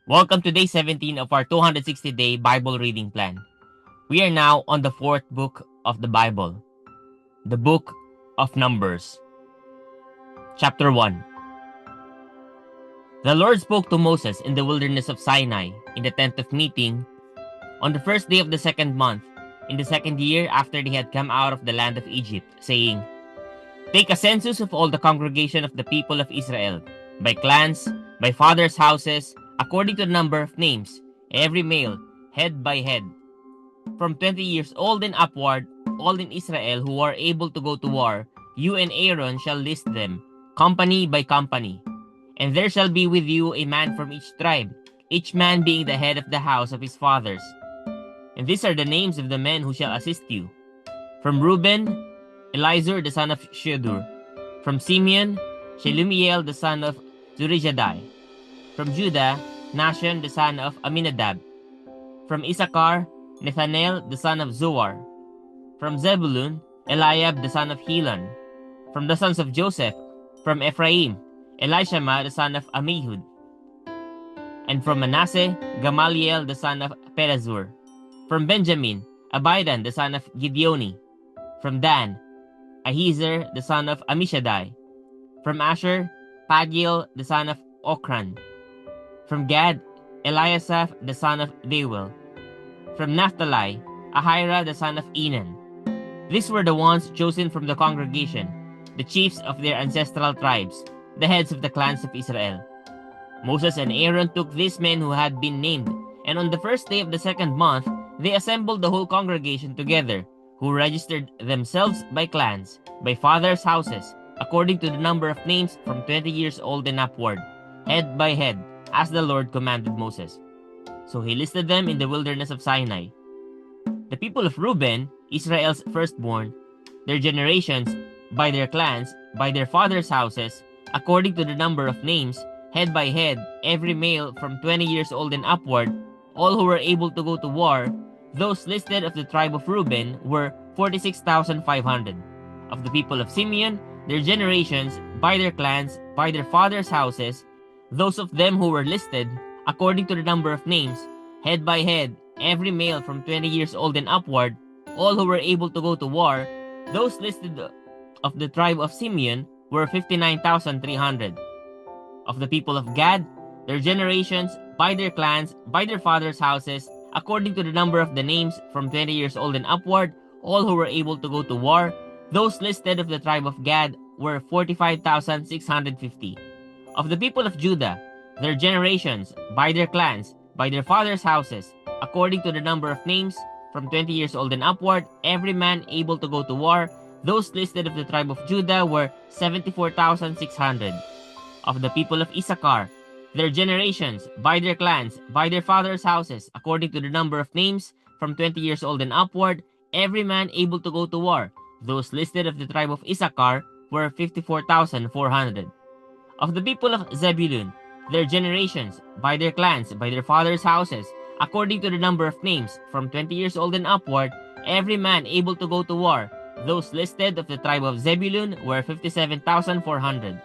Welcome to day 17 of our 260-day Bible reading plan. We are now on the fourth book of the Bible, the book of Numbers. Chapter 1. The Lord spoke to Moses in the wilderness of Sinai in the tent of meeting on the first day of the second month, in the second year after they had come out of the land of Egypt, saying, Take a census of all the congregation of the people of Israel, by clans, by fathers' houses, according to the number of names, every male, head by head. From 20 years old and upward, all in Israel who are able to go to war, you and Aaron shall list them, company by company. And there shall be with you a man from each tribe, each man being the head of the house of his fathers. And these are the names of the men who shall assist you. From Reuben, Elizur the son of Shedeur. From Simeon, Shelumiel the son of Zurijadai. From Judah, Nahshon the son of Aminadab. From Issachar, Nethanel the son of Zuar. From Zebulun, Eliab the son of Helon. From the sons of Joseph, from Ephraim, Elishama the son of Amihud. And from Manasseh, Gamaliel the son of Pedazur. From Benjamin, Abidan the son of Gideoni. From Dan, Ahiezer the son of Amishadai. From Asher, Pagiel the son of Okran. From Gad, Eliasaph the son of Deuel. From Naphtali, Ahira the son of Enan. These were the ones chosen from the congregation, the chiefs of their ancestral tribes, the heads of the clans of Israel. Moses and Aaron took these men who had been named, and on the first day of the second month, they assembled the whole congregation together, who registered themselves by clans, by fathers' houses, according to the number of names from 20 years old and upward, head by head, as the Lord commanded Moses. So he listed them in the wilderness of Sinai. The people of Reuben, Israel's firstborn, their generations, by their clans, by their fathers' houses, according to the number of names, head by head, every male from 20 years old and upward, all who were able to go to war, those listed of the tribe of Reuben were 46,500. Of the people of Simeon, their generations, by their clans, by their fathers' houses, those of them who were listed, according to the number of names, head by head, every male from 20 years old and upward, all who were able to go to war, those listed of the tribe of Simeon were 59,300. Of the people of Gad, their generations, by their clans, by their fathers' houses, according to the number of the names from 20 years old and upward, all who were able to go to war, those listed of the tribe of Gad were 45,650. Of the people of Judah, their generations, by their clans, by their fathers' houses, according to the number of names, from 20 years old and upward, every man able to go to war, those listed of the tribe of Judah were 74,600. Of the people of Issachar, their generations, by their clans, by their fathers' houses, according to the number of names, from 20 years old and upward, every man able to go to war, those listed of the tribe of Issachar were 54,400. Of the people of Zebulun, their generations, by their clans, by their fathers' houses, according to the number of names, from 20 years old and upward, every man able to go to war, those listed of the tribe of Zebulun were 57,400.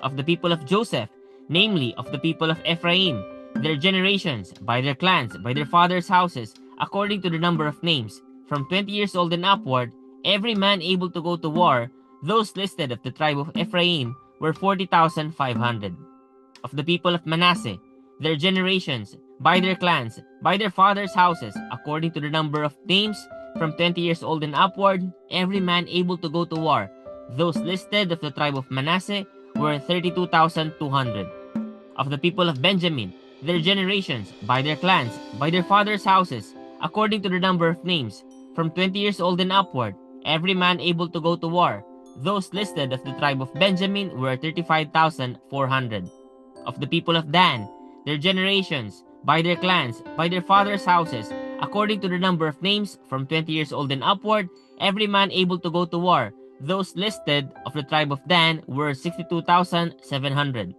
Of the people of Joseph, namely of the people of Ephraim, their generations, by their clans, by their fathers' houses, according to the number of names, from 20 years old and upward, every man able to go to war, those listed of the tribe of Ephraim were 40,500. Of the people of Manasseh, their generations, by their clans, by their fathers' houses, according to the number of names, from 20 years old and upward, every man able to go to war, those listed of the tribe of Manasseh were 32,200. Of the people of Benjamin, their generations, by their clans, by their fathers' houses, according to the number of names, from 20 years old and upward, every man able to go to war, those listed of the tribe of Benjamin were 35,400. Of the people of Dan, their generations, by their clans, by their fathers' houses, according to the number of names, from 20 years old and upward, every man able to go to war, those listed of the tribe of Dan were 62,700.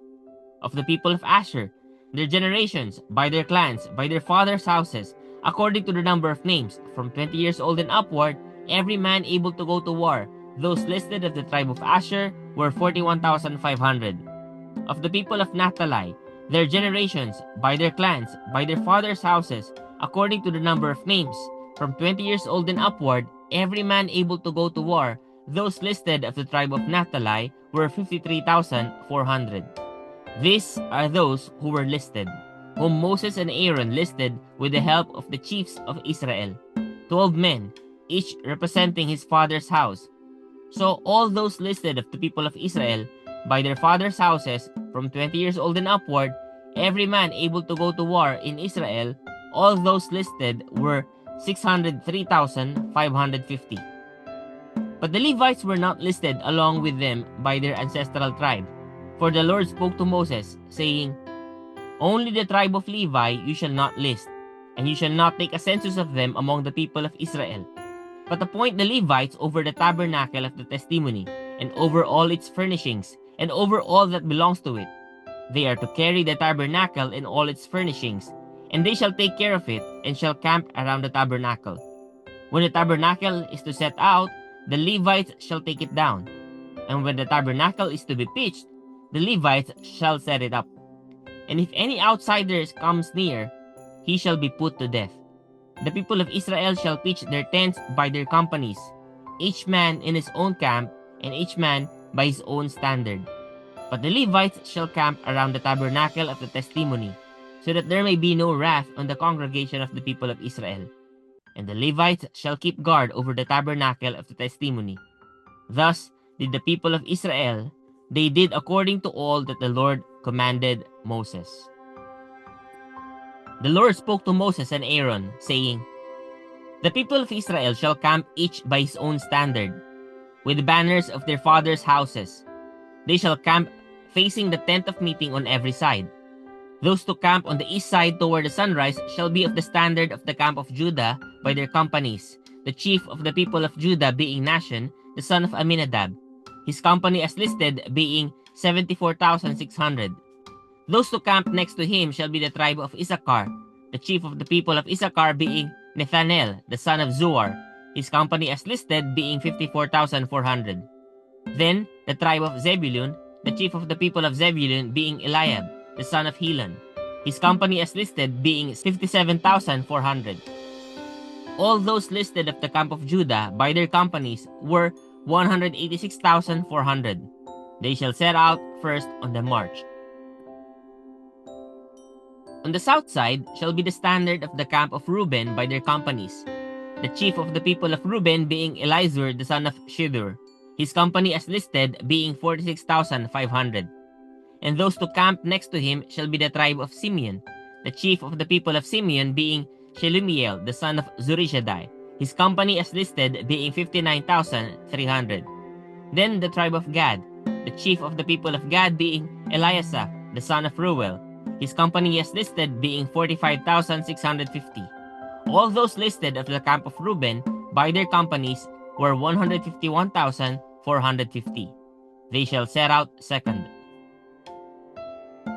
Of the people of Asher, their generations, by their clans, by their fathers' houses, according to the number of names, from 20 years old and upward, every man able to go to war, those listed of the tribe of Asher were 41,500. Of the people of Naphtali, Their generations, by their clans, by their fathers' houses, according to the number of names, from 20 years old and upward, every man able to go to war, those listed of the tribe of Naphtali were 53,400. These are those who were listed, whom Moses and Aaron listed with the help of the chiefs of Israel, 12 men, each representing his father's house. So all those listed of the people of Israel by their fathers' houses, from 20 years old and upward, every man able to go to war in Israel, all those listed were 603,550. But the Levites were not listed along with them by their ancestral tribe. For the Lord spoke to Moses, saying, "Only the tribe of Levi you shall not list, and you shall not take a census of them among the people of Israel. But appoint the Levites over the tabernacle of the testimony, and over all its furnishings, and over all that belongs to it. They are to carry the tabernacle and all its furnishings, and they shall take care of it, and shall camp around the tabernacle. When the tabernacle is to set out, the Levites shall take it down. And when the tabernacle is to be pitched, the Levites shall set it up. And if any outsiders comes near, he shall be put to death. The people of Israel shall pitch their tents by their companies, each man in his own camp, and each man by his own standard. But the Levites shall camp around the tabernacle of the testimony, so that there may be no wrath on the congregation of the people of Israel. And the Levites shall keep guard over the tabernacle of the testimony. Thus did the people of Israel. They did according to all that the Lord commanded Moses." The Lord spoke to Moses and Aaron, saying, "The people of Israel shall camp each by his own standard, with the banners of their fathers' houses. They shall camp facing the tent of meeting on every side. Those to camp on the east side toward the sunrise shall be of the standard of the camp of Judah by their companies, the chief of the people of Judah being Nahshon, the son of Amminadab, his company as listed being 74,600. Those to camp next to him shall be the tribe of Issachar, the chief of the people of Issachar being Nethanel, the son of Zuar, his company as listed being 54,400. Then the tribe of Zebulun, the chief of the people of Zebulun being Eliab, the son of Helon, his company as listed being 57,400. All those listed of the camp of Judah by their companies were 186,400. They shall set out first on the march. On the south side shall be the standard of the camp of Reuben by their companies, the chief of the people of Reuben being Elizur the son of Shedeur, his company as listed being 46,500. And those to camp next to him shall be the tribe of Simeon, the chief of the people of Simeon being Shelumiel the son of Zurishaddai, his company as listed being 59,300. Then the tribe of Gad, the chief of the people of Gad being Eliasaph the son of Reuel, his company as listed being 45,650. All those listed of the camp of Reuben by their companies were 151,450. They shall set out second.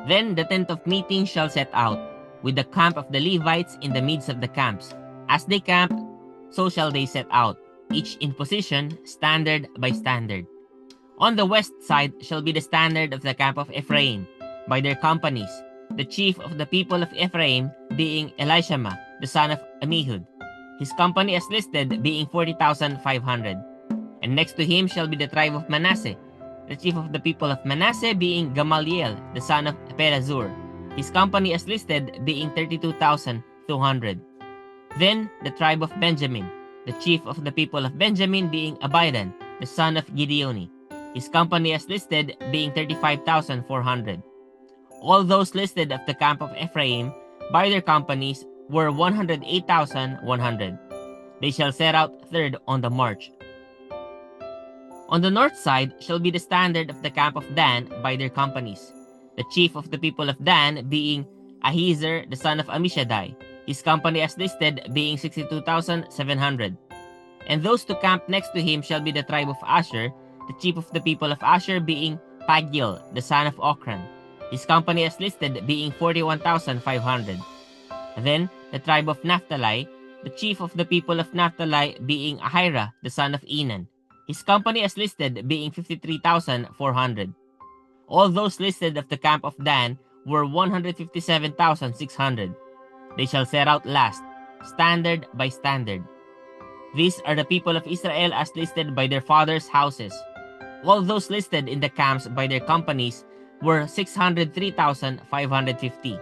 Then the tent of meeting shall set out, with the camp of the Levites in the midst of the camps. As they camp, so shall they set out, each in position, standard by standard. On the west side shall be the standard of the camp of Ephraim, by their companies, the chief of the people of Ephraim being Elishama, the son of Ammihud, his company as listed being 40,500. And next to him shall be the tribe of Manasseh, the chief of the people of Manasseh being Gamaliel, the son of Pedazur, his company as listed being 32,200. Then the tribe of Benjamin, the chief of the people of Benjamin being Abidan, the son of Gideoni, his company as listed being 35,400. All those listed of the camp of Ephraim by their companies were 108,100. They shall set out third on the march. On the north side shall be the standard of the camp of Dan by their companies, the chief of the people of Dan being Ahiezer the son of Ammishaddai, his company as listed being 62,700. And those to camp next to him shall be the tribe of Asher, the chief of the people of Asher being Pagiel the son of Ochran, his company as listed being 41,500. Then the tribe of Naphtali, the chief of the people of Naphtali being Ahira the son of Enan, his company as listed being 53,400. All those listed of the camp of Dan were 157,600. They shall set out last, standard by standard. These are the people of Israel as listed by their fathers' houses. All those listed in the camps by their companies were 603,550.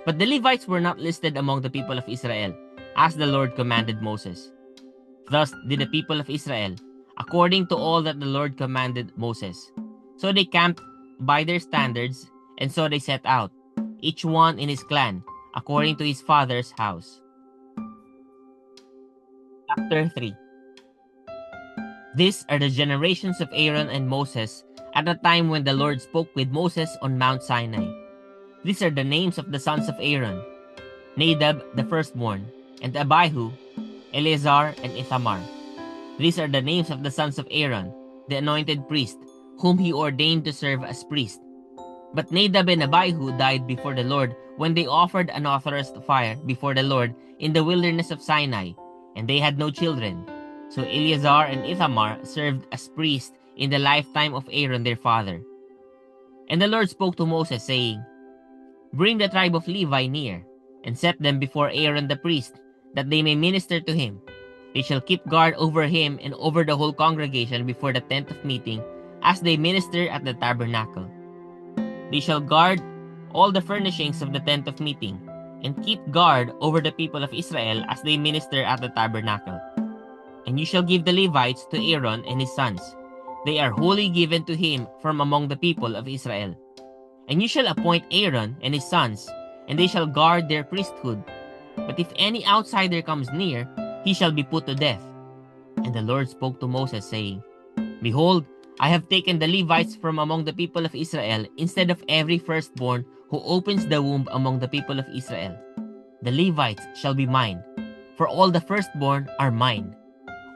But the Levites were not listed among the people of Israel, as the Lord commanded Moses. Thus did the people of Israel, according to all that the Lord commanded Moses. So they camped by their standards, and so they set out, each one in his clan, according to his father's house. Chapter 3. These are the generations of Aaron and Moses at the time when the Lord spoke with Moses on Mount Sinai. These are the names of the sons of Aaron: Nadab the firstborn, and Abihu, Eleazar, and Ithamar. These are the names of the sons of Aaron, the anointed priest, whom he ordained to serve as priest. But Nadab and Abihu died before the Lord when they offered an unauthorized fire before the Lord in the wilderness of Sinai, and they had no children. So Eleazar and Ithamar served as priests in the lifetime of Aaron their father. And the Lord spoke to Moses, saying, Bring the tribe of Levi near, and set them before Aaron the priest, that they may minister to him. They shall keep guard over him and over the whole congregation before the tent of meeting, as they minister at the tabernacle. They shall guard all the furnishings of the tent of meeting, and keep guard over the people of Israel as they minister at the tabernacle. And you shall give the Levites to Aaron and his sons. They are wholly given to him from among the people of Israel. And you shall appoint Aaron and his sons, and they shall guard their priesthood. But if any outsider comes near, he shall be put to death. And the Lord spoke to Moses, saying, Behold, I have taken the Levites from among the people of Israel, instead of every firstborn who opens the womb among the people of Israel. The Levites shall be mine, for all the firstborn are mine.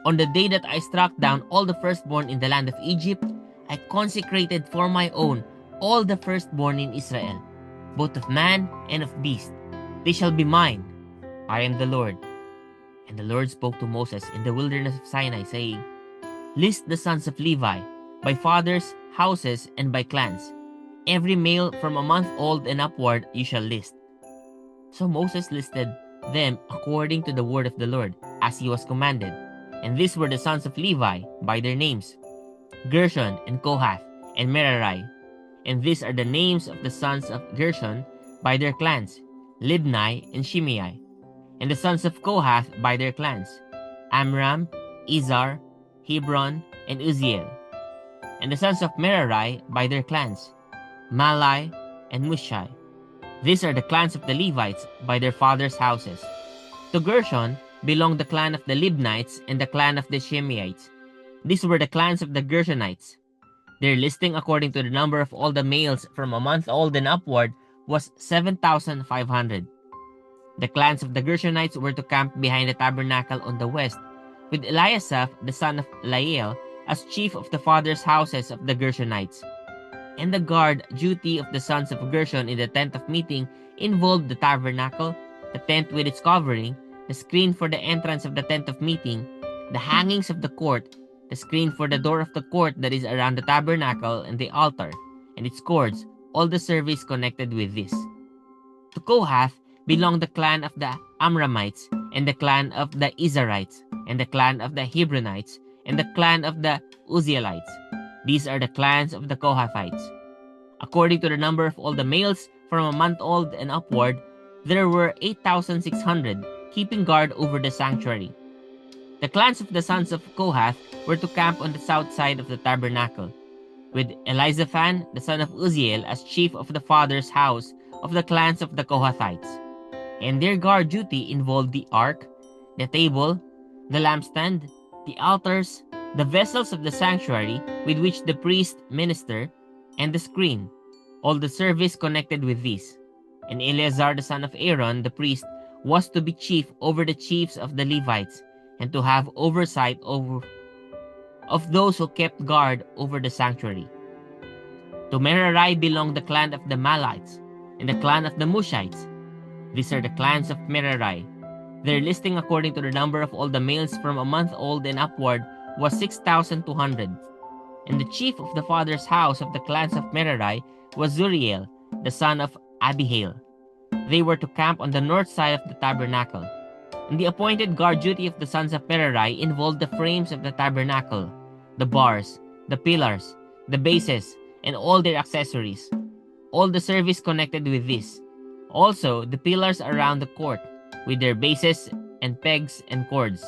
On the day that I struck down all the firstborn in the land of Egypt, I consecrated for my own all the firstborn in Israel, both of man and of beast. They shall be mine. I am the Lord. And the Lord spoke to Moses in the wilderness of Sinai, saying, List the sons of Levi, by fathers, houses, and by clans. Every male from a month old and upward you shall list. So Moses listed them according to the word of the Lord, as he was commanded. And these were the sons of Levi by their names: Gershon and Kohath and Merari. And these are the names of the sons of Gershon by their clans: Libni and Shimei. And the sons of Kohath by their clans: Amram, Izhar, Hebron, and Uzziel. And the sons of Merari by their clans: Malai and Mushai. These are the clans of the Levites by their fathers' houses. To Gershon belonged the clan of the Libnites and the clan of the Shimeites. These were the clans of the Gershonites. Their listing according to the number of all the males from a month old and upward was 7,500. The clans of the Gershonites were to camp behind the tabernacle on the west, with Eliasaph the son of Lael as chief of the fathers' houses of the Gershonites. And the guard duty of the sons of Gershon in the tent of meeting involved the tabernacle, the tent with its covering, the screen for the entrance of the tent of meeting, the hangings of the court, the screen for the door of the court that is around the tabernacle, and the altar, and its cords, all the service connected with this. To Kohath belonged the clan of the Amramites, and the clan of the Izharites, and the clan of the Hebronites, and the clan of the Uzzielites. These are the clans of the Kohathites. According to the number of all the males from a month old and upward, there were 8,600, keeping guard over the sanctuary. The clans of the sons of Kohath were to camp on the south side of the tabernacle, with Elizaphan, the son of Uzziel, as chief of the father's house of the clans of the Kohathites. And their guard duty involved the ark, the table, the lampstand, the altars, the vessels of the sanctuary with which the priests minister, and the screen, all the service connected with these. And Eleazar the son of Aaron, the priest, was to be chief over the chiefs of the Levites, and to have oversight of those who kept guard over the sanctuary. To Merari belonged the clan of the Malites, and the clan of the Mushites. These are the clans of Merari. Their listing according to the number of all the males from a month old and upward was 6,200. And the chief of the father's house of the clans of Merari was Zuriel, the son of Abihail. They were to camp on the north side of the tabernacle. And the appointed guard duty of the sons of Merari involved the frames of the tabernacle, the bars, the pillars, the bases, and all their accessories, all the service connected with this. Also, the pillars around the court, with their bases and pegs and cords.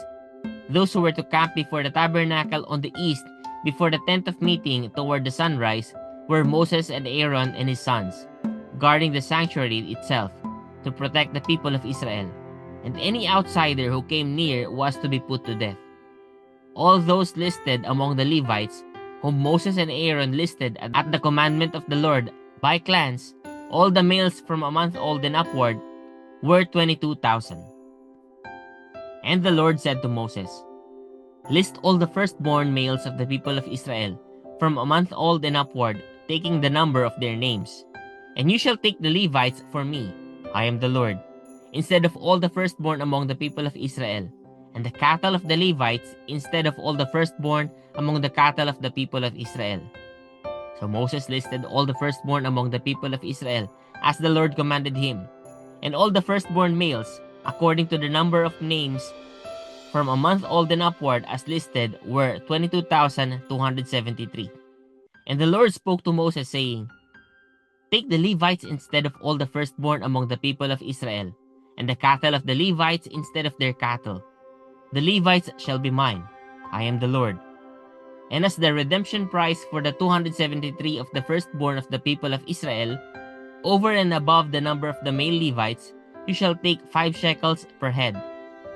Those who were to camp before the tabernacle on the east, before the tent of meeting toward the sunrise, were Moses and Aaron and his sons, guarding the sanctuary itself, to protect the people of Israel. And any outsider who came near was to be put to death. All those listed among the Levites, whom Moses and Aaron listed at the commandment of the Lord by clans, all the males from a month old and upward, were 22,000. And the Lord said to Moses, "List all the firstborn males of the people of Israel, from a month old and upward, taking the number of their names. And you shall take the Levites for me, I am the Lord, instead of all the firstborn among the people of Israel, and the cattle of the Levites instead of all the firstborn among the cattle of the people of Israel." So Moses listed all the firstborn among the people of Israel, as the Lord commanded him, and all the firstborn males, according to the number of names, from a month old and upward as listed, were 22,273. And the Lord spoke to Moses, saying, "Take the Levites instead of all the firstborn among the people of Israel, and the cattle of the Levites instead of their cattle. The Levites shall be mine. I am the Lord. And as the redemption price for the 273 of the firstborn of the people of Israel, over and above the number of the male Levites, you shall take 5 shekels per head.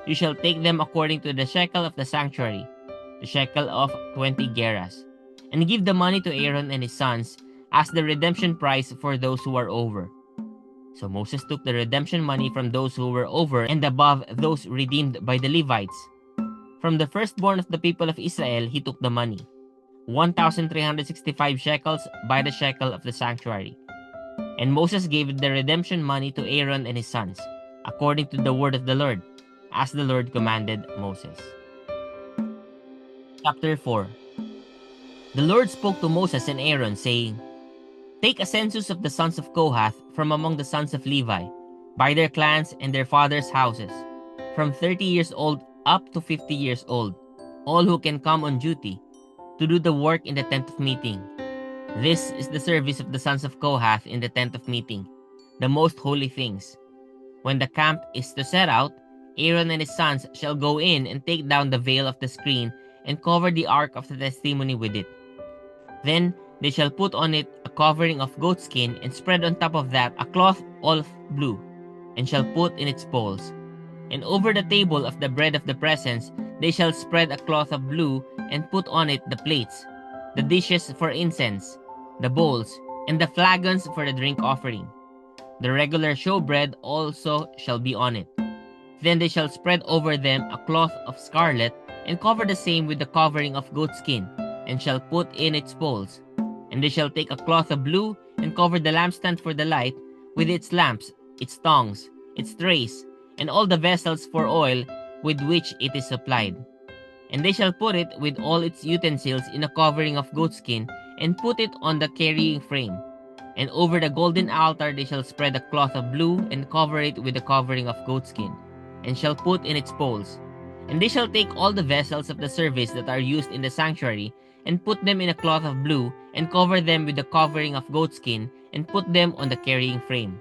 You shall take them according to the shekel of the sanctuary, the shekel of 20 gerahs, and give the money to Aaron and his sons as the redemption price for those who are over." So Moses took the redemption money from those who were over and above those redeemed by the Levites. From the firstborn of the people of Israel he took the money, 1,365 shekels by the shekel of the sanctuary. And Moses gave the redemption money to Aaron and his sons, according to the word of the Lord, as the Lord commanded Moses. Chapter 4. The Lord spoke to Moses and Aaron, saying, "Take a census of the sons of Kohath from among the sons of Levi, by their clans and their fathers' houses, from 30 years old up to 50 years old, all who can come on duty, to do the work in the tent of meeting. This is the service of the sons of Kohath in the tent of meeting, the most holy things. When the camp is to set out, Aaron and his sons shall go in and take down the veil of the screen and cover the ark of the testimony with it. Then they shall put on it a covering of goatskin and spread on top of that a cloth of blue, and shall put in its poles. And over the table of the bread of the presence they shall spread a cloth of blue and put on it the plates, the dishes for incense, the bowls, and the flagons for the drink offering. The regular showbread also shall be on it. Then they shall spread over them a cloth of scarlet, and cover the same with the covering of goatskin, and shall put in its poles. And they shall take a cloth of blue, and cover the lampstand for the light, with its lamps, its tongs, its trays, and all the vessels for oil with which it is supplied. And they shall put it with all its utensils in a covering of goatskin, and put it on the carrying frame. And over the golden altar they shall spread a cloth of blue, and cover it with the covering of goatskin, and shall put in its poles. And they shall take all the vessels of the service that are used in the sanctuary, and put them in a cloth of blue, and cover them with the covering of goatskin, and put them on the carrying frame.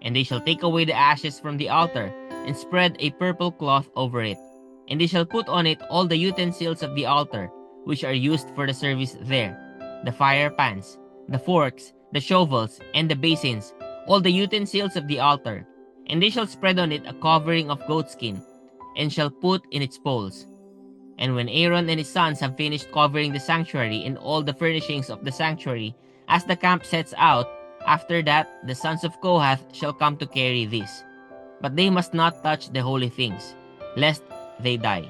And they shall take away the ashes from the altar, and spread a purple cloth over it. And they shall put on it all the utensils of the altar, which are used for the service there, the fire pans, the forks, the shovels, and the basins, all the utensils of the altar. And they shall spread on it a covering of goatskin, and shall put in its poles. And when Aaron and his sons have finished covering the sanctuary and all the furnishings of the sanctuary, as the camp sets out, after that the sons of Kohath shall come to carry this. But they must not touch the holy things, lest they die.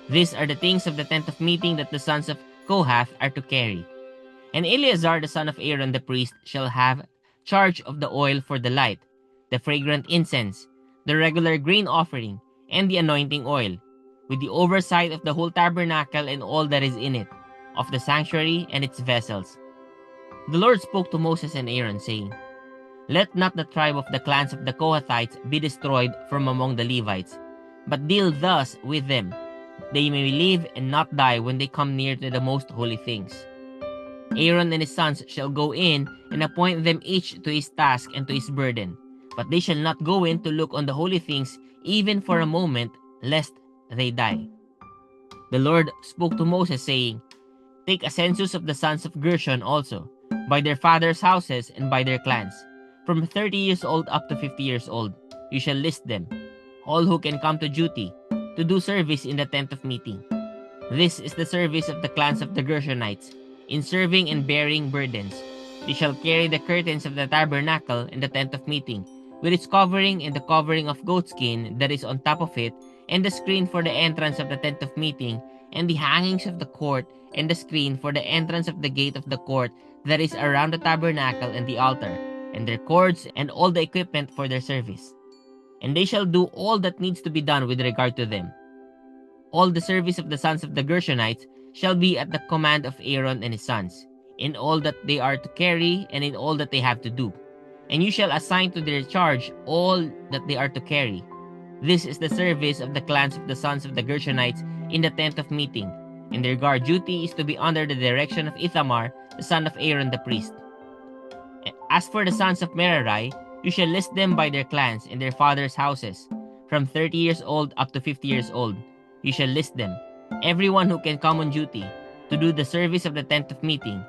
These are the things of the tent of meeting that the sons of Kohath are to carry. And Eleazar the son of Aaron the priest shall have charge of the oil for the light, the fragrant incense, the regular grain offering, and the anointing oil, with the oversight of the whole tabernacle and all that is in it, of the sanctuary and its vessels. The Lord spoke to Moses and Aaron, saying, Let not the tribe of the clans of the Kohathites be destroyed from among the Levites, but deal thus with them, they may live and not die when they come near to the most holy things. Aaron and his sons shall go in and appoint them each to his task and to his burden, but they shall not go in to look on the holy things even for a moment, lest they die. The Lord spoke to Moses, saying, Take a census of the sons of Gershon also, by their fathers' houses and by their clans. From 30 years old up to 50 years old, you shall list them, all who can come to duty, to do service in the tent of meeting. This is the service of the clans of the Gershonites, in serving and bearing burdens. They shall carry the curtains of the tabernacle and the tent of meeting, with its covering and the covering of goatskin that is on top of it, and the screen for the entrance of the tent of meeting, and the hangings of the court, and the screen for the entrance of the gate of the court that is around the tabernacle and the altar, and their cords and all the equipment for their service. And they shall do all that needs to be done with regard to them. All the service of the sons of the Gershonites shall be at the command of Aaron and his sons, in all that they are to carry and in all that they have to do. And you shall assign to their charge all that they are to carry. This is the service of the clans of the sons of the Gershonites in the tent of meeting, and their guard duty is to be under the direction of Ithamar, the son of Aaron the priest. As for the sons of Merari, you shall list them by their clans and their fathers' houses, from 30 years old up to 50 years old. You shall list them, everyone who can come on duty, to do the service of the tent of meeting.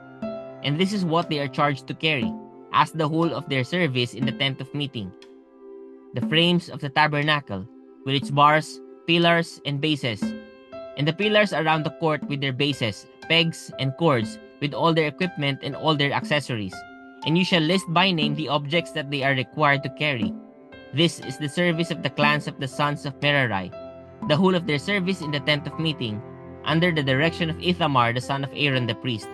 And this is what they are charged to carry, as the whole of their service in the tent of meeting. The frames of the tabernacle, with its bars, pillars, and bases, and the pillars around the court with their bases, pegs, and cords, with all their equipment and all their accessories. And you shall list by name the objects that they are required to carry. This is the service of the clans of the sons of Merari, the whole of their service in the tent of meeting, under the direction of Ithamar the son of Aaron the priest.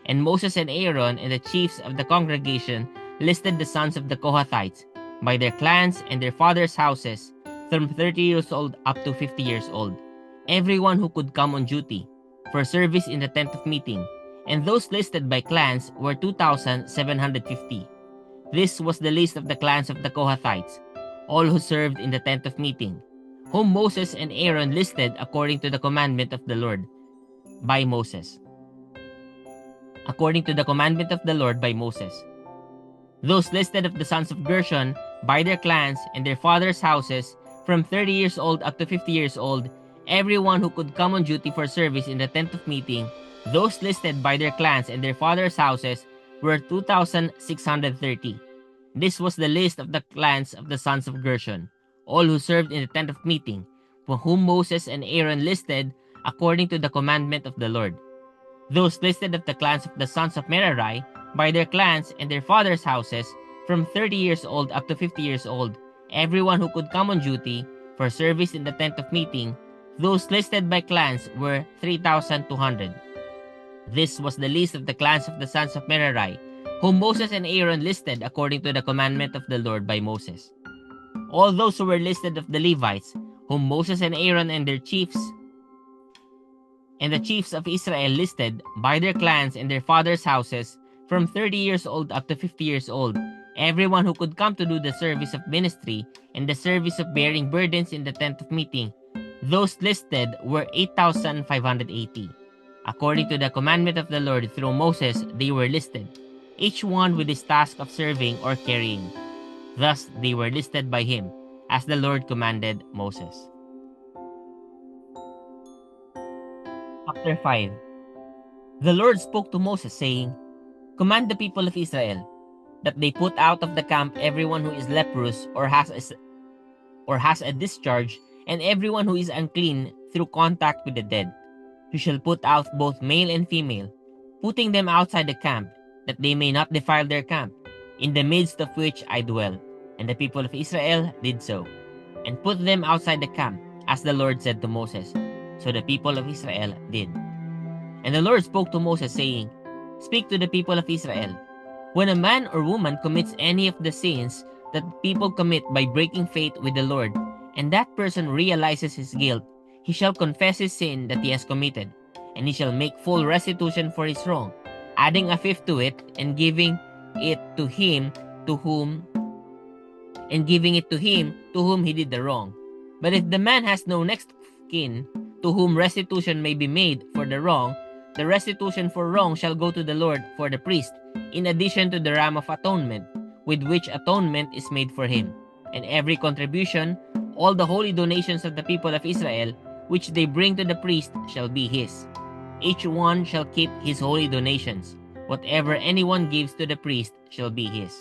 And Moses and Aaron and the chiefs of the congregation listed the sons of the Kohathites, by their clans and their fathers' houses, from 30 years old up to 50 years old, everyone who could come on duty, for service in the tent of meeting, and those listed by clans were 2,750. This was the list of the clans of the Kohathites, all who served in the tent of meeting, whom Moses and Aaron listed according to the commandment of the Lord by Moses. According to the commandment of the Lord by Moses. Those listed of the sons of Gershon by their clans and their fathers' houses, from 30 years old up to 50 years old, everyone who could come on duty for service in the tent of meeting, those listed by their clans and their fathers' houses, were 2,630. This was the list of the clans of the sons of Gershon, all who served in the tent of meeting, for whom Moses and Aaron listed according to the commandment of the Lord. Those listed of the clans of the sons of Merari, by their clans and their fathers' houses, from 30 years old up to 50 years old, everyone who could come on duty for service in the tent of meeting, those listed by clans were 3,200. This was the list of the clans of the sons of Merari, whom Moses and Aaron listed according to the commandment of the Lord by Moses. All those who were listed of the Levites, whom Moses and Aaron and their chiefs and the chiefs of Israel listed by their clans and their fathers' houses, from 30 years old up to 50 years old, everyone who could come to do the service of ministry and the service of bearing burdens in the tent of meeting, those listed were 8,580. According to the commandment of the Lord through Moses, they were listed, each one with his task of serving or carrying. Thus they were listed by him, as the Lord commanded Moses. Chapter 5. The Lord spoke to Moses, saying, Command the people of Israel, that they put out of the camp everyone who is leprous or has a discharge, and everyone who is unclean through contact with the dead. You shall put out both male and female, putting them outside the camp, that they may not defile their camp, in the midst of which I dwell. And the people of Israel did so, and put them outside the camp, as the Lord said to Moses. So the people of Israel did. And the Lord spoke to Moses, saying, Speak to the people of Israel. When a man or woman commits any of the sins that people commit by breaking faith with the Lord, and that person realizes his guilt, he shall confess his sin that he has committed, and he shall make full restitution for his wrong, adding a fifth to it, and giving it to him to whom and giving it to him to whom he did the wrong. But if the man has no next of kin to whom restitution may be made for the wrong, the restitution for wrong shall go to the Lord for the priest, in addition to the ram of atonement, with which atonement is made for him. And every contribution, all the holy donations of the people of Israel, which they bring to the priest, shall be his. Each one shall keep his holy donations. Whatever anyone gives to the priest shall be his.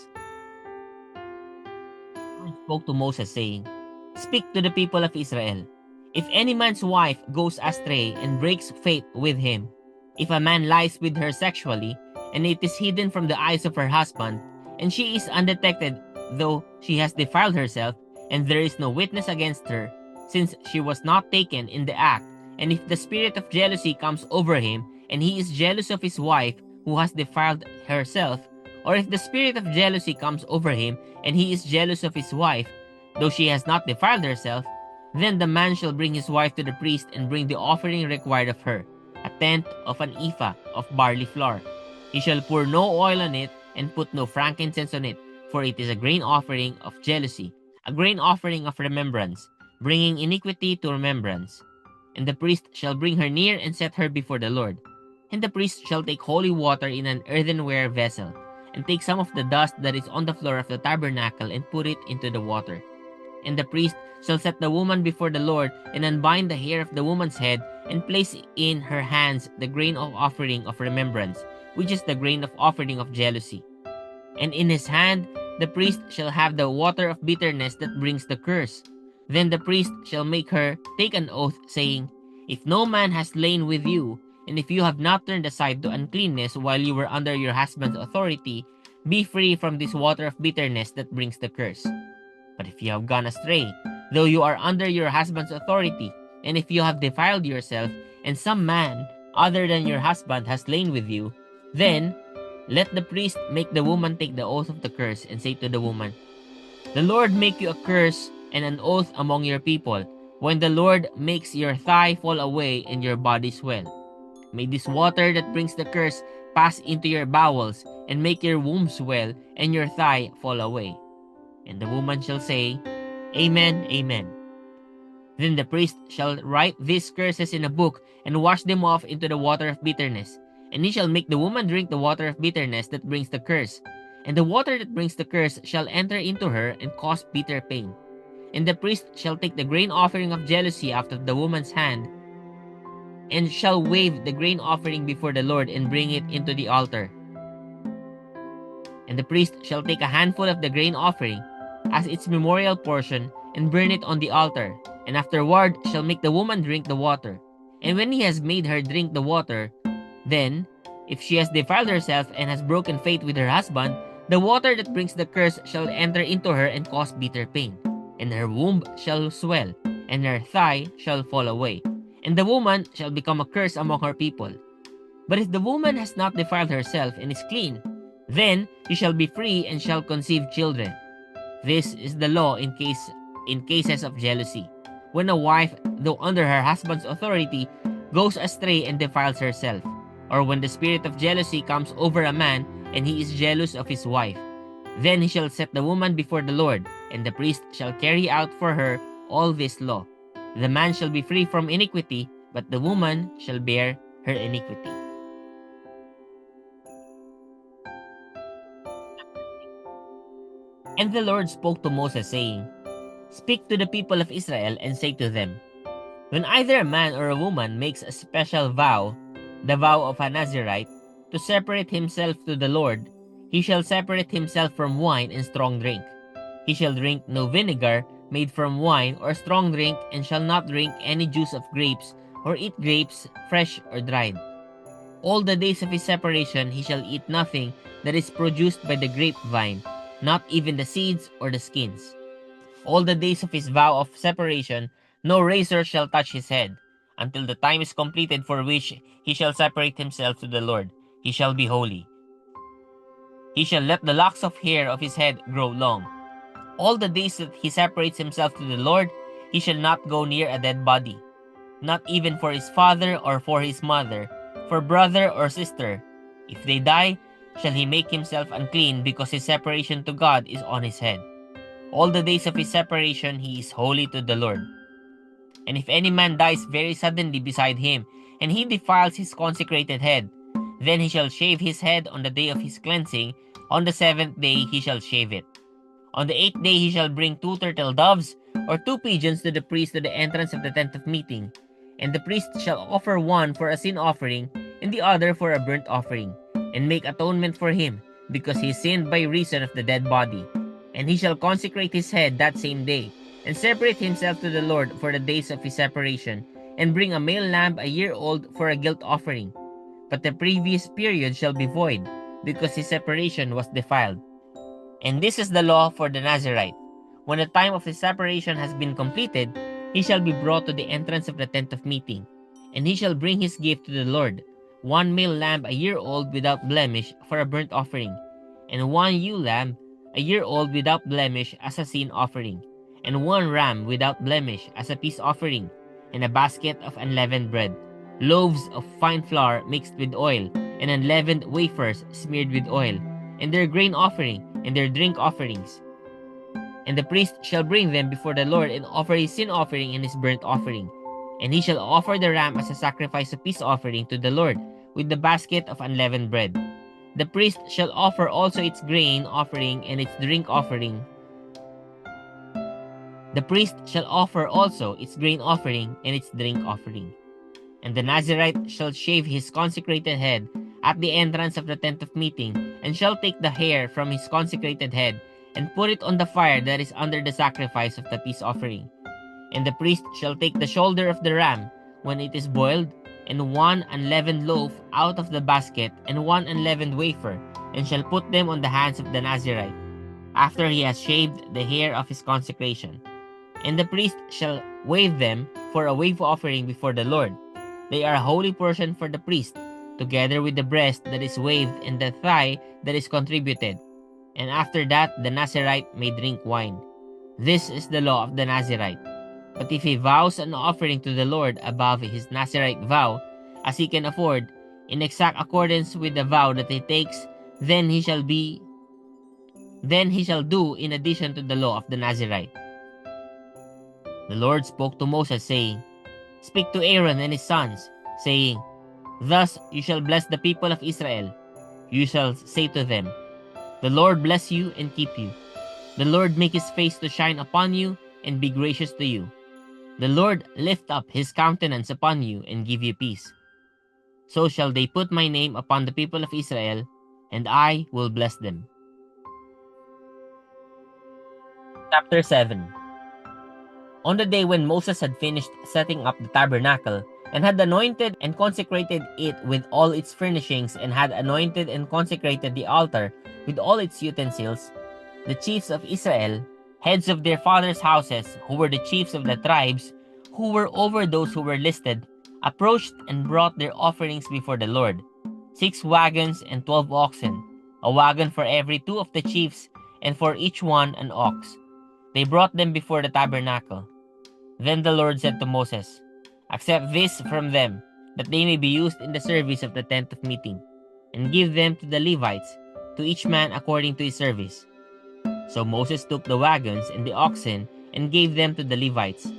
God spoke to Moses, saying, Speak to the people of Israel. If any man's wife goes astray and breaks faith with him, if a man lies with her sexually, and it is hidden from the eyes of her husband, and she is undetected, though she has defiled herself, and there is no witness against her, since she was not taken in the act, and if the spirit of jealousy comes over him, and he is jealous of his wife who has defiled herself, or if the spirit of jealousy comes over him, and he is jealous of his wife, though she has not defiled herself, then the man shall bring his wife to the priest and bring the offering required of her, a tenth of an ephah of barley flour. He shall pour no oil on it, and put no frankincense on it, for it is a grain offering of jealousy, a grain offering of remembrance, bringing iniquity to remembrance. And the priest shall bring her near and set her before the Lord. And the priest shall take holy water in an earthenware vessel, and take some of the dust that is on the floor of the tabernacle, and put it into the water. And the priest shall set the woman before the Lord, and unbind the hair of the woman's head, and place in her hands the grain of offering of remembrance, which is the grain of offering of jealousy. And in his hand the priest shall have the water of bitterness that brings the curse. Then the priest shall make her take an oath, saying, If no man has lain with you, and if you have not turned aside to uncleanness while you were under your husband's authority, be free from this water of bitterness that brings the curse. But if you have gone astray, though you are under your husband's authority, and if you have defiled yourself, and some man other than your husband has lain with you, then let the priest make the woman take the oath of the curse, and say to the woman, The Lord make you a curse and an oath among your people, when the Lord makes your thigh fall away and your body swell. May this water that brings the curse pass into your bowels, and make your womb swell, and your thigh fall away. And the woman shall say, Amen, Amen. Then the priest shall write these curses in a book, and wash them off into the water of bitterness. And he shall make the woman drink the water of bitterness that brings the curse. And the water that brings the curse shall enter into her, and cause bitter pain. And the priest shall take the grain offering of jealousy out of the woman's hand, and shall wave the grain offering before the Lord, and bring it into the altar. And the priest shall take a handful of the grain offering as its memorial portion, and burn it on the altar, and afterward shall make the woman drink the water. And when he has made her drink the water, then, if she has defiled herself and has broken faith with her husband, the water that brings the curse shall enter into her, and cause bitter pain. And her womb shall swell, and her thigh shall fall away, and the woman shall become a curse among her people. But if the woman has not defiled herself and is clean, then she shall be free and shall conceive children. This is the law in cases of jealousy, when a wife, though under her husband's authority, goes astray and defiles herself, or when the spirit of jealousy comes over a man, and he is jealous of his wife. Then he shall set the woman before the Lord, and the priest shall carry out for her all this law. The man shall be free from iniquity, but the woman shall bear her iniquity. And the Lord spoke to Moses, saying, Speak to the people of Israel, and say to them, When either a man or a woman makes a special vow, the vow of a Nazirite, to separate himself to the Lord, he shall separate himself from wine and strong drink. He shall drink no vinegar made from wine or strong drink, and shall not drink any juice of grapes, or eat grapes fresh or dried. All the days of his separation he shall eat nothing that is produced by the grapevine, not even the seeds or the skins. All the days of his vow of separation no razor shall touch his head, until the time is completed for which he shall separate himself to the Lord. He shall be holy. He shall let the locks of hair of his head grow long. All the days that he separates himself to the Lord, he shall not go near a dead body, not even for his father or for his mother, for brother or sister. If they die, shall he make himself unclean, because his separation to God is on his head. All the days of his separation he is holy to the Lord. And if any man dies very suddenly beside him, and he defiles his consecrated head, then he shall shave his head on the day of his cleansing. On the 7th day he shall shave it. On the 8th day he shall bring 2 turtle doves, or 2 pigeons, to the priest to the entrance of the tent of meeting. And the priest shall offer one for a sin offering, and the other for a burnt offering, and make atonement for him, because he sinned by reason of the dead body. And he shall consecrate his head that same day, and separate himself to the Lord for the days of his separation, and bring a male lamb a year old for a guilt offering. But the previous period shall be void, because his separation was defiled. And this is the law for the Nazirite. When the time of his separation has been completed, he shall be brought to the entrance of the tent of meeting, and he shall bring his gift to the Lord, 1 male lamb a year old without blemish for a burnt offering, and 1 ewe lamb a year old without blemish as a sin offering, and 1 ram without blemish as a peace offering, and a basket of unleavened bread, loaves of fine flour mixed with oil, and unleavened wafers smeared with oil, and their grain offering, and their drink offerings. And the priest shall bring them before the Lord, and offer his sin offering and his burnt offering. And he shall offer the ram as a sacrifice of peace offering to the Lord, with the basket of unleavened bread. The priest shall offer also its grain offering and its drink offering. The priest shall offer also its grain offering and its drink offering. And the Nazirite shall shave his consecrated head at the entrance of the tent of meeting, and shall take the hair from his consecrated head, and put it on the fire that is under the sacrifice of the peace offering. And the priest shall take the shoulder of the ram when it is boiled, and 1 unleavened loaf out of the basket, and 1 unleavened wafer, and shall put them on the hands of the Nazirite, after he has shaved the hair of his consecration. And the priest shall wave them for a wave offering before the Lord. They are a holy portion for the priest, together with the breast that is waved and the thigh that is contributed. And after that the Nazirite may drink wine. This is the law of the Nazirite. But if he vows an offering to the Lord above his Nazirite vow, as he can afford, in exact accordance with the vow that he takes, then he shall do in addition to the law of the Nazirite. The Lord spoke to Moses, saying, Speak to Aaron and his sons, saying, Thus you shall bless the people of Israel. You shall say to them, The Lord bless you and keep you. The Lord make his face to shine upon you and be gracious to you. The Lord lift up his countenance upon you and give you peace. So shall they put my name upon the people of Israel, and I will bless them. Chapter 7. On the day when Moses had finished setting up the tabernacle, and had anointed and consecrated it with all its furnishings, and had anointed and consecrated the altar with all its utensils, the chiefs of Israel, heads of their fathers' houses, who were the chiefs of the tribes, who were over those who were listed, approached and brought their offerings before the Lord, 6 wagons and 12 oxen, a wagon for every 2 of the chiefs, and for each one an ox. They brought them before the tabernacle. Then the Lord said to Moses, Accept this from them, that they may be used in the service of the tent of meeting, and give them to the Levites, to each man according to his service. So Moses took the wagons and the oxen, and gave them to the Levites.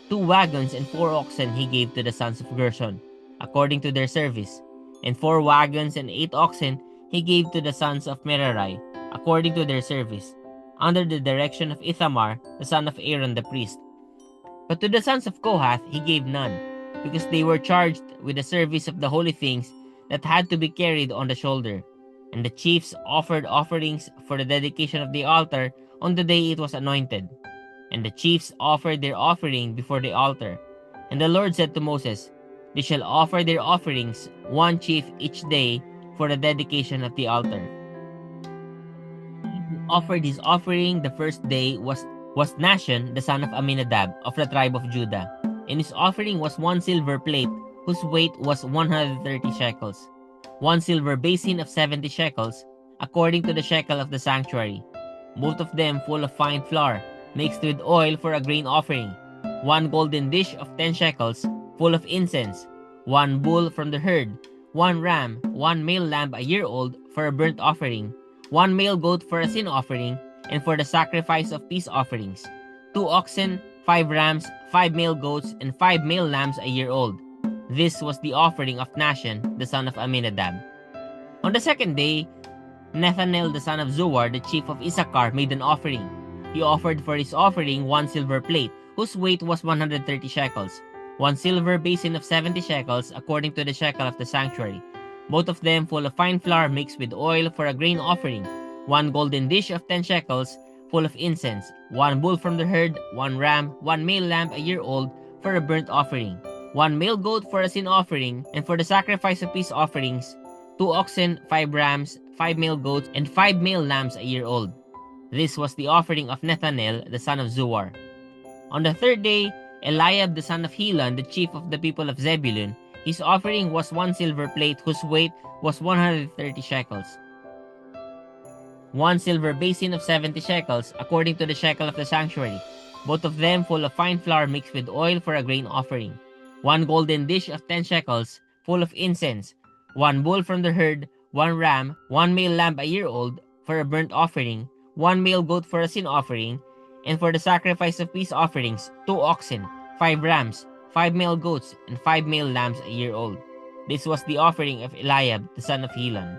2 wagons and 4 oxen he gave to the sons of Gershon, according to their service, and 4 wagons and 8 oxen he gave to the sons of Merari, according to their service, under the direction of Ithamar, the son of Aaron the priest. But to the sons of Kohath he gave none, because they were charged with the service of the holy things that had to be carried on the shoulder. And the chiefs offered offerings for the dedication of the altar on the day it was anointed. And the chiefs offered their offering before the altar. And the Lord said to Moses, They shall offer their offerings, 1 chief each day, for the dedication of the altar. He who offered his offering the first day was Nashon, the son of Aminadab, of the tribe of Judah. And his offering was 1 silver plate, whose weight was 130 shekels, 1 silver basin of 70 shekels, according to the shekel of the sanctuary, both of them full of fine flour, mixed with oil for a grain offering, 1 golden dish of 10 shekels, full of incense, 1 bull from the herd, 1 ram, 1 male lamb a year old for a burnt offering, 1 male goat for a sin offering, and for the sacrifice of peace offerings, 2 oxen, 5 rams, 5 male goats, and 5 male lambs a year old. This was the offering of Nahshon, the son of Amminadab. On the second day, Nethanel, the son of Zuar, the chief of Issachar, made an offering. He offered for his offering 1 silver plate, whose weight was 130 shekels, 1 silver basin of 70 shekels, according to the shekel of the sanctuary, both of them full of fine flour mixed with oil for a grain offering, 1 golden dish of 10 shekels, full of incense, 1 bull from the herd, 1 ram, 1 male lamb a year old, for a burnt offering, 1 male goat for a sin offering, and for the sacrifice of peace offerings, 2 oxen, 5 rams, 5 male goats, and 5 male lambs a year old. This was the offering of Nethanel, the son of Zuar. On the third day, Eliab, the son of Helon, the chief of the people of Zebulun, his offering was 1 silver plate whose weight was 130 shekels, 1 silver basin of 70 shekels, according to the shekel of the sanctuary, both of them full of fine flour mixed with oil for a grain offering, 1 golden dish of 10 shekels, full of incense, 1 bull from the herd, 1 ram, 1 male lamb a year old, for a burnt offering, 1 male goat for a sin offering, and for the sacrifice of peace offerings, 2 oxen, 5 rams, 5 male goats, and 5 male lambs a year old. This was the offering of Eliab, the son of Helon.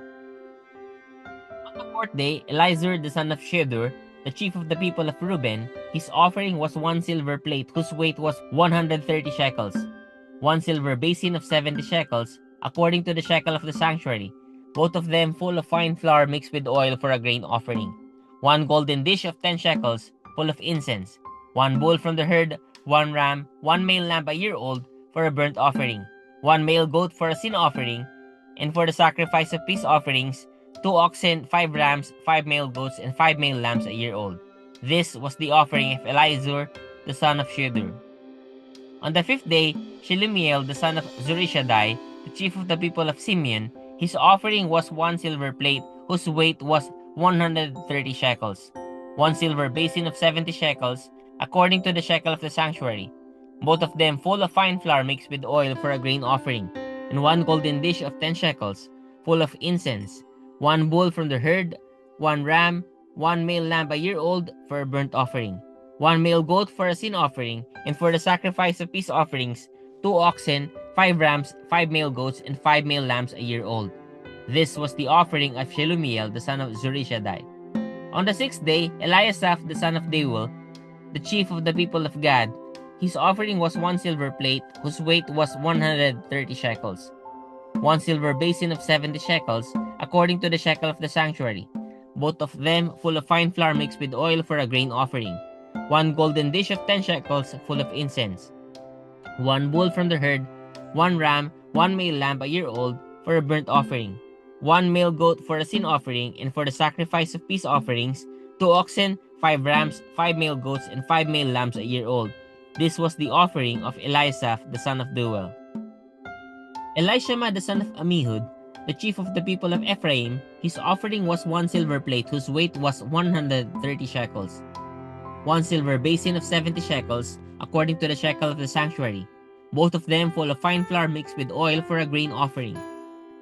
On the fourth day, Elizur, the son of Shedeur, the chief of the people of Reuben, his offering was 1 silver plate whose weight was 130 shekels, 1 silver basin of 70 shekels, according to the shekel of the sanctuary, both of them full of fine flour mixed with oil for a grain offering, 1 golden dish of 10 shekels, full of incense, 1 bull from the herd, 1 ram, 1 male lamb a year old, for a burnt offering, 1 male goat for a sin offering, and for the sacrifice of peace offerings, 2 oxen, 5 rams, 5 male goats, and 5 male lambs a year old. This was the offering of Elizur, the son of Shedeur. On the fifth day, Shelumiel, the son of Zurishaddai, the chief of the people of Simeon, his offering was 1 silver plate whose weight was 130 shekels, 1 silver basin of 70 shekels, according to the shekel of the sanctuary, both of them full of fine flour mixed with oil for a grain offering, and 1 golden dish of 10 shekels, full of incense, 1 bull from the herd, 1 ram, 1 male lamb a year old, for a burnt offering, 1 male goat for a sin offering, and for the sacrifice of peace offerings, 2 oxen, 5 rams, 5 male goats, and 5 male lambs a year old. This was the offering of Shelumiel, the son of Zurishaddai. On the sixth day, Eliasaph, the son of Deuel, the chief of the people of Gad, his offering was 1 silver plate whose weight was 130 shekels, 1 silver basin of 70 shekels, according to the shekel of the sanctuary, both of them full of fine flour mixed with oil for a grain offering, 1 golden dish of 10 shekels, full of incense, 1 bull from the herd, 1 ram, 1 male lamb a year old, for a burnt offering, 1 male goat for a sin offering, and for the sacrifice of peace offerings, 2 oxen, 5 rams, 5 male goats, and 5 male lambs a year old. This was the offering of Eliasaph, the son of Deuel. Elishama, the son of Ammihud, the chief of the people of Ephraim, his offering was 1 silver plate whose weight was 130 shekels, 1 silver basin of 70 shekels, according to the shekel of the sanctuary, both of them full of fine flour mixed with oil for a grain offering,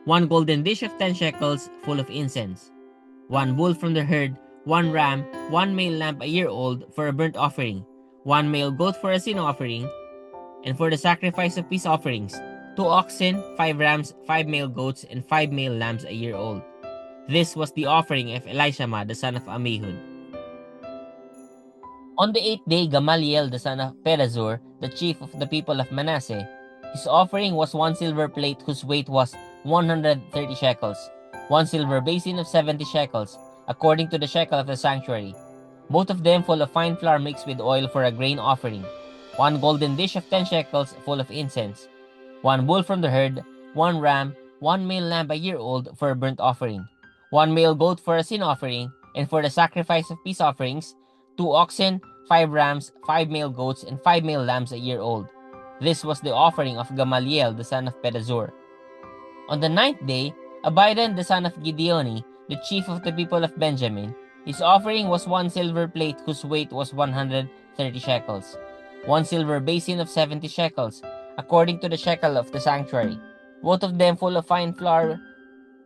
1 golden dish of 10 shekels, full of incense, 1 bull from the herd, 1 ram, 1 male lamb a year old, for a burnt offering, 1 male goat for a sin offering, and for the sacrifice of peace offerings, 2 oxen, 5 rams, 5 male goats, and 5 male lambs a year old. This was the offering of Elishama, the son of Ammihud. On the eighth day, Gamaliel, the son of Pedazur, the chief of the people of Manasseh, his offering was 1 silver plate whose weight was 130 shekels, 1 silver basin of 70 shekels, according to the shekel of the sanctuary, both of them full of fine flour mixed with oil for a grain offering, 1 golden dish of 10 shekels, full of incense, 1 bull from the herd, 1 ram, 1 male lamb a year old, for a burnt offering, 1 male goat for a sin offering, and for the sacrifice of peace offerings, 2 oxen, 5 rams, 5 male goats, and 5 male lambs a year old. This was the offering of Gamaliel, the son of Pedazur. On the ninth day, Abidan, the son of Gideoni, the chief of the people of Benjamin, his offering was 1 silver plate whose weight was 130 shekels, 1 silver basin of 70 shekels, according to the shekel of the sanctuary, both of them full of fine flour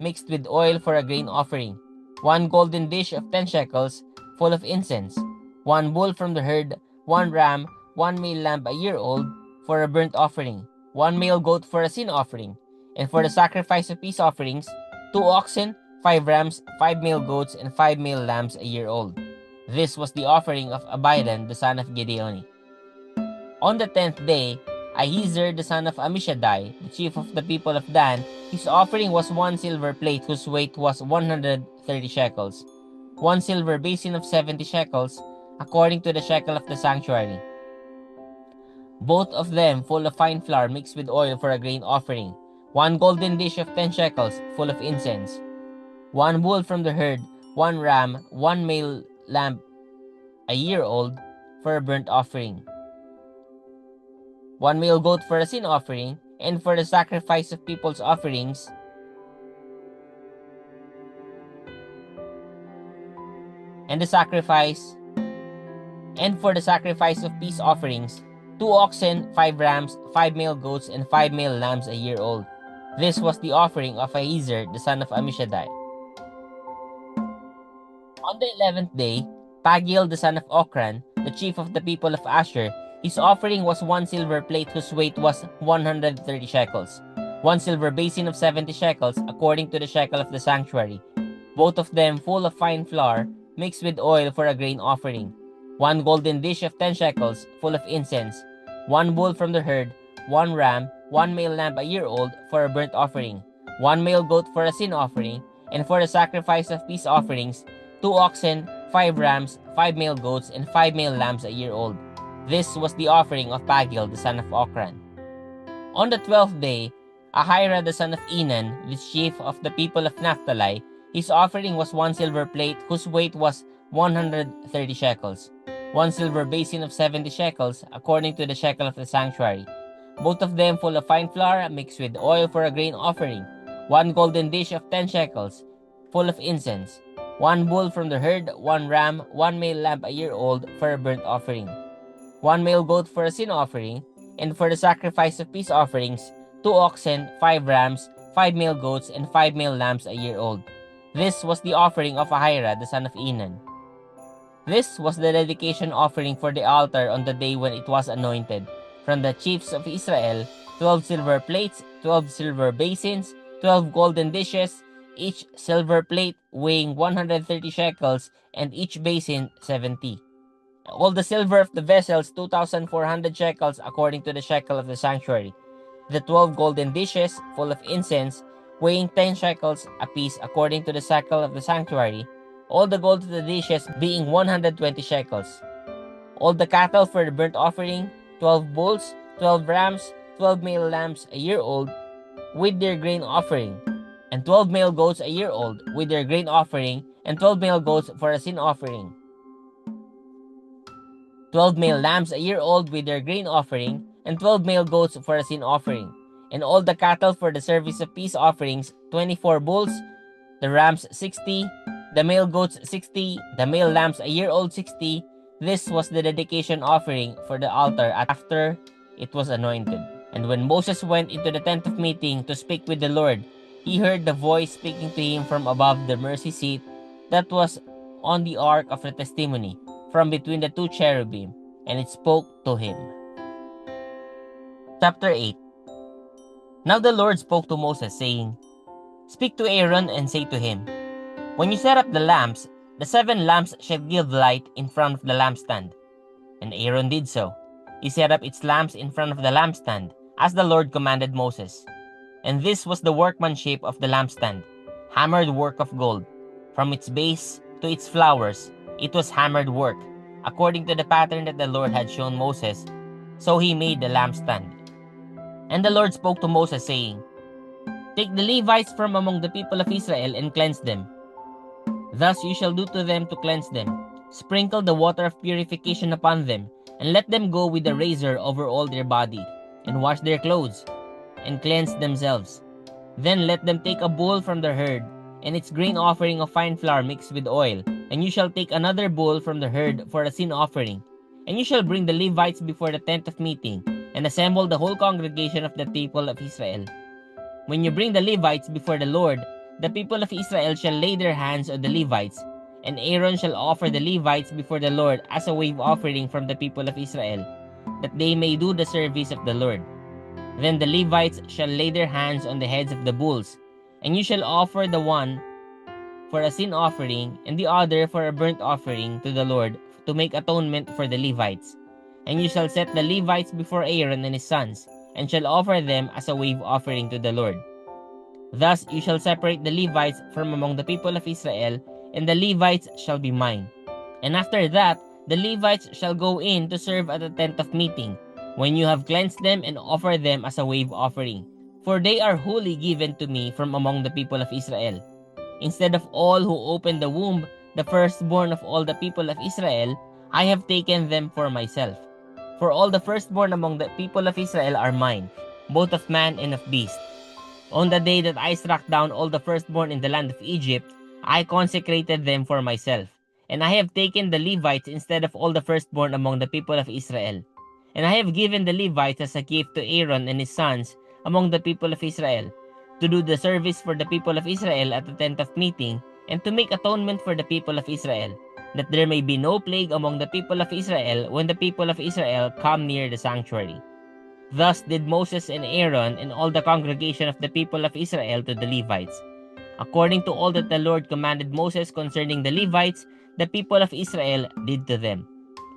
mixed with oil for a grain offering, 1 golden dish of 10 shekels, full of incense, 1 bull from the herd, 1 ram, 1 male lamb a year old for a burnt offering, 1 male goat for a sin offering, and for the sacrifice of peace offerings, 2 oxen, 5 rams, 5 male goats, and 5 male lambs a year old. This was the offering of Abidan the son of Gideoni. On the 10th day, Ahiezer the son of Ammishaddai, the chief of the people of Dan, his offering was 1 silver plate whose weight was 130 shekels, 1 silver basin of 70 shekels, according to the shekel of the sanctuary, both of them full of fine flour mixed with oil for a grain offering, 1 golden dish of 10 shekels full of incense, 1 bull from the herd, 1 ram, 1 male lamb a year old for a burnt offering, 1 male goat for a sin offering, and for the sacrifice of people's offerings, for the sacrifice of peace offerings, 2 oxen, 5 rams, 5 male goats, and 5 male lambs a year old. This was the offering of Ahiezer the son of Ammishaddai. On the 11th day, Pagiel the son of Ochran, the chief of the people of Asher, his offering was 1 silver plate whose weight was 130 shekels, 1 silver basin of 70 shekels according to the shekel of the sanctuary, both of them full of fine flour mixed with oil for a grain offering, 1 golden dish of 10 shekels full of incense, 1 bull from the herd, 1 ram, 1 male lamb a year old for a burnt offering, 1 male goat for a sin offering, and for the sacrifice of peace offerings, 2 oxen, 5 rams, 5 male goats, and 5 male lambs a year old. This was the offering of Pagiel the son of Ochran. On the 12th day, Ahira the son of Enan, the chief of the people of Naphtali, his offering was 1 silver plate whose weight was 130 shekels, 1 silver basin of 70 shekels according to the shekel of the sanctuary, both of them full of fine flour mixed with oil for a grain offering, 1 golden dish of 10 shekels full of incense, 1 bull from the herd, 1 ram, 1 male lamb a year old for a burnt offering, 1 male goat for a sin offering, and for the sacrifice of peace offerings, 2 oxen, 5 rams, 5 male goats, and 5 male lambs a year old. This was the offering of Ahira the son of Enan. This was the dedication offering for the altar on the day when it was anointed. From the chiefs of Israel, 12 silver plates, 12 silver basins, 12 golden dishes, each silver plate weighing 130 shekels, and each basin 70. All the silver of the vessels 2,400 shekels according to the shekel of the sanctuary. The 12 golden dishes full of incense weighing 10 shekels apiece according to the shekel of the sanctuary. All the gold of the dishes being 120 shekels. All the cattle for the burnt offering, 12 bulls, 12 rams, 12 male lambs a year old with their grain offering, and 12 male goats a year old with their grain offering, and 12 male goats for a sin offering. 12 male lambs a year old with their grain offering, and 12 male goats for a sin offering, and all the cattle for the service of peace offerings, 24 bulls, the rams 60, the male goats 60, the male lambs a year old 60. This was the dedication offering for the altar after it was anointed. And when Moses went into the tent of meeting to speak with the Lord, he heard the voice speaking to him from above the mercy seat that was on the ark of the testimony, from between the 2 cherubim, and it spoke to him. Chapter 8. Now the Lord spoke to Moses, saying, Speak to Aaron and say to him, When you set up the lamps, the 7 lamps shall give light in front of the lampstand. And Aaron did so. He set up its lamps in front of the lampstand, as the Lord commanded Moses. And this was the workmanship of the lampstand, hammered work of gold. From its base to its flowers, it was hammered work, according to the pattern that the Lord had shown Moses. So he made the lampstand. And the Lord spoke to Moses, saying, Take the Levites from among the people of Israel and cleanse them. Thus you shall do to them to cleanse them. Sprinkle the water of purification upon them, and let them go with a razor over all their body, and wash their clothes, and cleanse themselves. Then let them take a bull from the herd, and its grain offering of fine flour mixed with oil, and you shall take another bull from the herd for a sin offering. And you shall bring the Levites before the tent of meeting, and assemble the whole congregation of the people of Israel. When you bring the Levites before the Lord, the people of Israel shall lay their hands on the Levites, and Aaron shall offer the Levites before the Lord as a wave offering from the people of Israel, that they may do the service of the Lord. Then the Levites shall lay their hands on the heads of the bulls, and you shall offer the one for a sin offering, and the other for a burnt offering to the Lord, to make atonement for the Levites. And you shall set the Levites before Aaron and his sons, and shall offer them as a wave offering to the Lord. Thus you shall separate the Levites from among the people of Israel, and the Levites shall be mine. And after that, the Levites shall go in to serve at the tent of meeting, when you have cleansed them and offer them as a wave offering. For they are wholly given to me from among the people of Israel. Instead of all who opened the womb, the firstborn of all the people of Israel, I have taken them for myself. For all the firstborn among the people of Israel are mine, both of man and of beast. On the day that I struck down all the firstborn in the land of Egypt, I consecrated them for myself. And I have taken the Levites instead of all the firstborn among the people of Israel. And I have given the Levites as a gift to Aaron and his sons among the people of Israel, to do the service for the people of Israel at the tent of meeting, and to make atonement for the people of Israel, that there may be no plague among the people of Israel when the people of Israel come near the sanctuary. Thus did Moses and Aaron and all the congregation of the people of Israel to the Levites. According to all that the Lord commanded Moses concerning the Levites, the people of Israel did to them.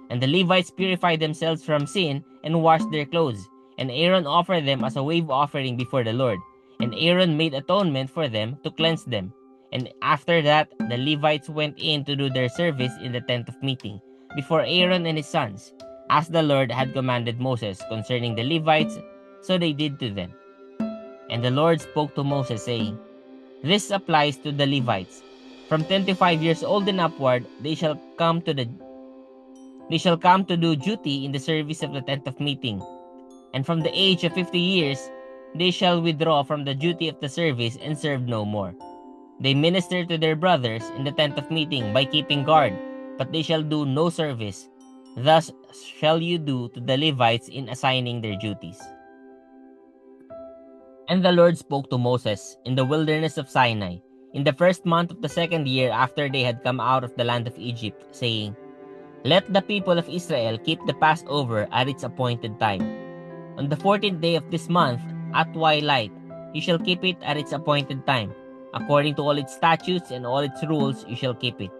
And the Levites purified themselves from sin and washed their clothes, and Aaron offered them as a wave offering before the Lord. And Aaron made atonement for them to cleanse them. And after that, the Levites went in to do their service in the tent of meeting, before Aaron and his sons, as the Lord had commanded Moses concerning the Levites, so they did to them. And the Lord spoke to Moses, saying, This applies to the Levites. From 25 years old and upward, they shall come to do duty in the service of the tent of meeting. And from the age of 50 years, they shall withdraw from the duty of the service and serve no more. They minister to their brothers in the tent of meeting by keeping guard, but they shall do no service. Thus shall you do to the Levites in assigning their duties. And the Lord spoke to Moses in the wilderness of Sinai, in the first month of the second year after they had come out of the land of Egypt, saying, Let the people of Israel keep the Passover at its appointed time. On the 14th day of this month, at twilight, you shall keep it at its appointed time. According to all its statutes and all its rules, you shall keep it.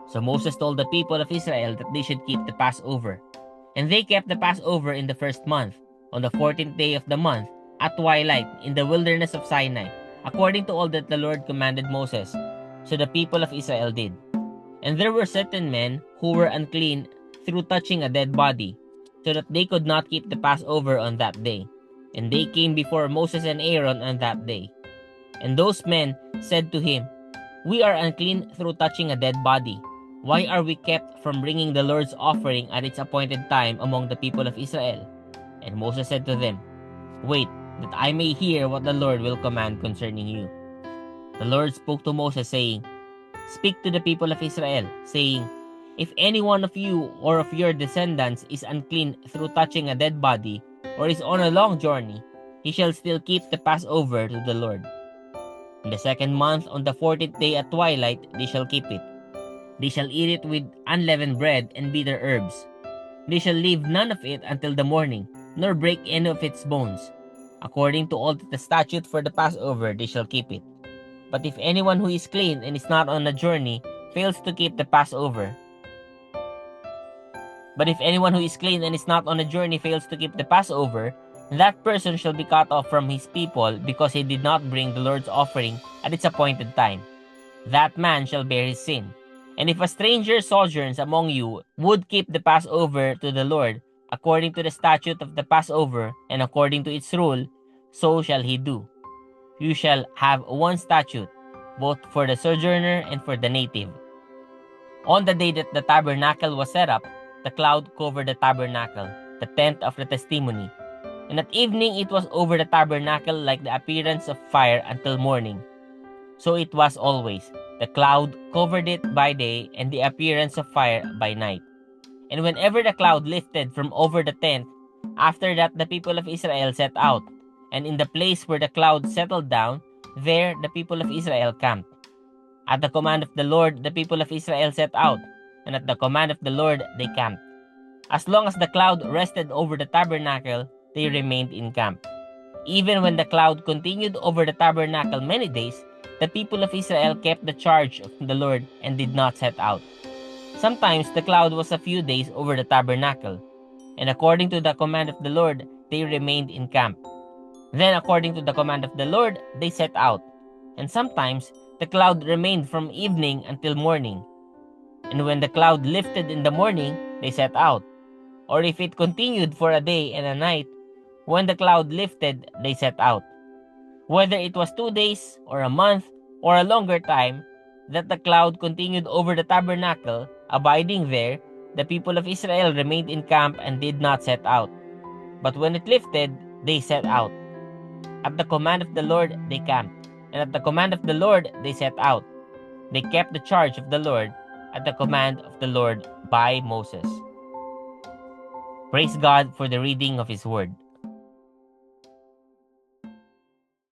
So Moses told the people of Israel that they should keep the Passover. And they kept the Passover in the first month, on the 14th day of the month, at twilight, in the wilderness of Sinai, according to all that the Lord commanded Moses. So the people of Israel did. And there were certain men who were unclean through touching a dead body, so that they could not keep the Passover on that day. And they came before Moses and Aaron on that day. And those men said to him, We are unclean through touching a dead body. Why are we kept from bringing the Lord's offering at its appointed time among the people of Israel? And Moses said to them, Wait, that I may hear what the Lord will command concerning you. The Lord spoke to Moses, saying, Speak to the people of Israel, saying, If any one of you or of your descendants is unclean through touching a dead body, or is on a long journey, he shall still keep the Passover to the Lord. In the second month, on the 14th day at twilight, they shall keep it. They shall eat it with unleavened bread and bitter herbs. They shall leave none of it until the morning, nor break any of its bones. According to all the statute for the Passover, they shall keep it. But if anyone who is clean and is not on a journey fails to keep the Passover, that person shall be cut off from his people because he did not bring the Lord's offering at its appointed time. That man shall bear his sin. And if a stranger sojourns among you would keep the Passover to the Lord, according to the statute of the Passover and according to its rule, so shall he do. You shall have one statute, both for the sojourner and for the native. On the day that the tabernacle was set up, the cloud covered the tabernacle, the tent of the testimony. And at evening it was over the tabernacle like the appearance of fire until morning. So it was always. The cloud covered it by day, and the appearance of fire by night. And whenever the cloud lifted from over the tent, after that the people of Israel set out, and in the place where the cloud settled down, there the people of Israel camped. At the command of the Lord, the people of Israel set out, and at the command of the Lord, they camped. As long as the cloud rested over the tabernacle, they remained in camp. Even when the cloud continued over the tabernacle many days, the people of Israel kept the charge of the Lord and did not set out. Sometimes the cloud was a few days over the tabernacle, and according to the command of the Lord, they remained in camp. Then, according to the command of the Lord, they set out. And sometimes the cloud remained from evening until morning. And when the cloud lifted in the morning, they set out. Or if it continued for a day and a night, when the cloud lifted, they set out. Whether it was 2 days, or a month, or a longer time, that the cloud continued over the tabernacle, abiding there, the people of Israel remained in camp and did not set out. But when it lifted, they set out. At the command of the Lord, they camped, and at the command of the Lord, they set out. They kept the charge of the Lord at the command of the Lord by Moses. Praise God for the reading of His Word.